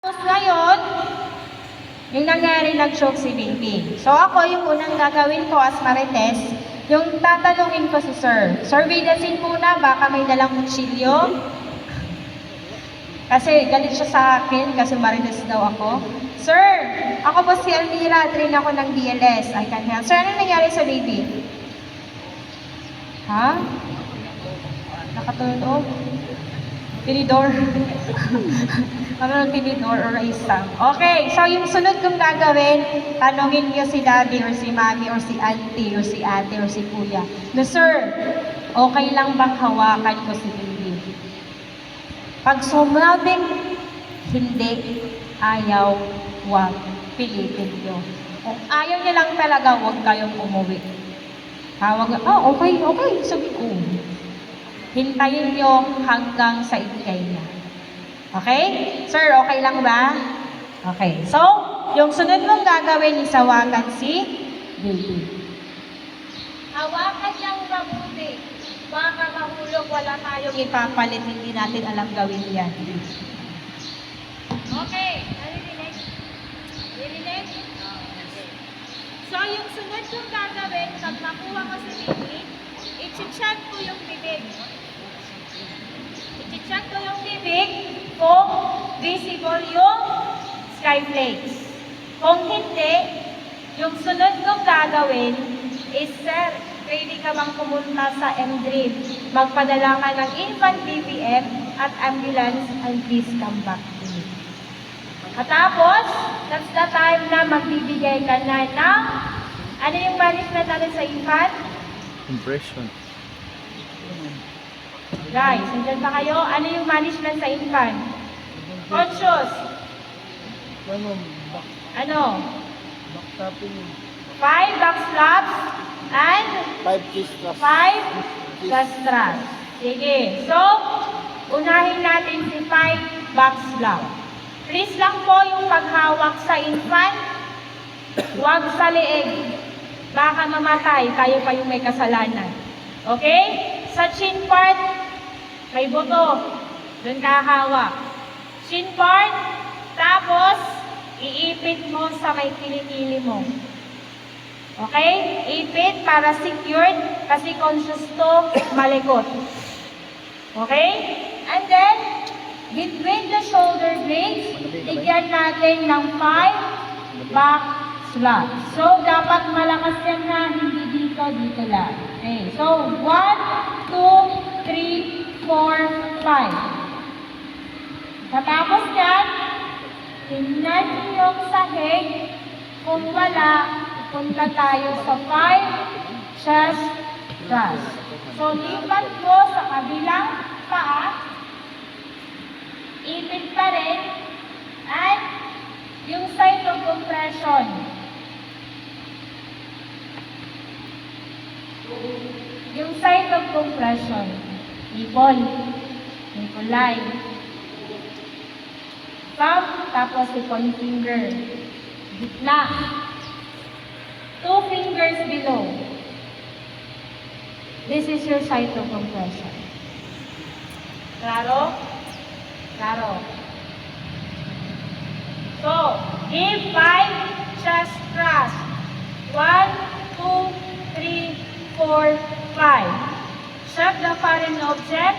Tapos ngayon, yung nangyari, nag-choke si baby. So ako, yung unang gagawin ko as Marites, yung tatanungin ko si Sir. Sir, bidasin muna, baka may dalang kutsilyo. Kasi galit siya sa akin, kasi Marites daw ako. Sir, ako po si Almira, train ako ng BLS. I can help. Sir, ano nangyari sa baby? Ha? Nakatulog? Tinidor. Ano tinidor or isang? Okay, so yung sunod kong gagawin, tanongin niyo si daddy or si mommy or si auntie or si ate or si kuya. No, sir, okay lang bang hawakan ko si baby? Pag sumabing hindi, ayaw, wag, pilitin niyo. Kung ayaw niya lang talaga, wag kayong umuwi. Hawag, okay, sabi ko. Hintayin niyo hanggang sa ikay niya. Okay? Sir, okay lang ba? Okay. So, yung sunod mong gagawin, isawakan si baby. Hawakan niyang mabuti. Baka mahulog, wala tayong ipapalit, hindi natin alam gawin yan. Okay. Narinig? Narinig? So, yung sunod kong gagawin, pag nakuha ko si baby, i-check ko yung bibig. I-check ko yung bibig kung visible yung skyflakes. Kung hindi, yung sunod kong gagawin is, sir, ready ka bang pumunta sa MDRIP? Magpadala ka ng infant BBM at ambulance and please come back to me. At tapos, that's the time na magbibigay ka na ng, ano yung management natin sa infant? Impression. Guys, nandiyan ba kayo? Ano yung management sa infant? Conscious. Ano? Backtapping. 5 back slaps and 5 kiss straps. 5 gas straps. Sige. So, unahin natin si 5 back slap. Please lang po yung paghawak sa infant, huwag sa leeg. Baka mamatay, tayo pa yung may kasalanan. Okay? Sa chin part, may buto. Doon ka hawak. Chin part, tapos, iipit mo sa may kilikili mo. Okay? Ipit para secured, kasi conscious to, malikot. Okay? And then, between the shoulder blades, bigyan natin ng 5 back slap. So, dapat malakas yan na, hindi dito, dito lang. Okay. So, 1, 2, 3, 4, 5. Katapos yan, tingnan niyo yung sahig. Kung wala, punta tayo sa 5 chest thrust. So, lipat mo sa kabilang paa. Ipit pa rin. At yung side of compression. Yung side of compression. Ipon. Nikolay. Thumb, tapos ipon finger. Gitna. 2 fingers below. This is your side of compression. Klaro? Klaro. So, give 5 chest thrust. 1, 2, 3, 4, 5. Check the foreign object.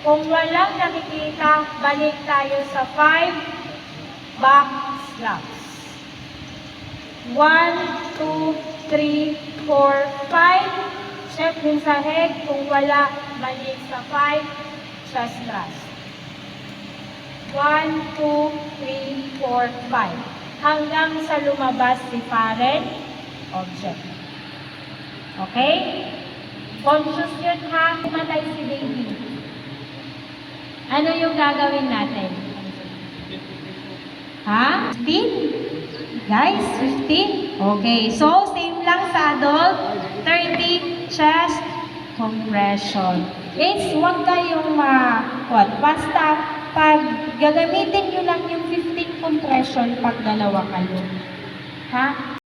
Kung walang nakikita, balik tayo sa 5 back slaps. 1, 2, 3, 4, 5. Check din sa head. Kung wala, balik sa 5 chest thrust. 1, 2, 3, 4, 5. Hanggang sa lumabas si foreign object. Okay? Conscious yun ha, matay si baby. Ano yung gagawin natin? Ha? 15? Guys, 15? Okay, so same lang sa adult. 30 chest compression. Guys, huwag kayong basta pag gagamitin nyo lang yung 15 compression pag dalawa kayo. Ha?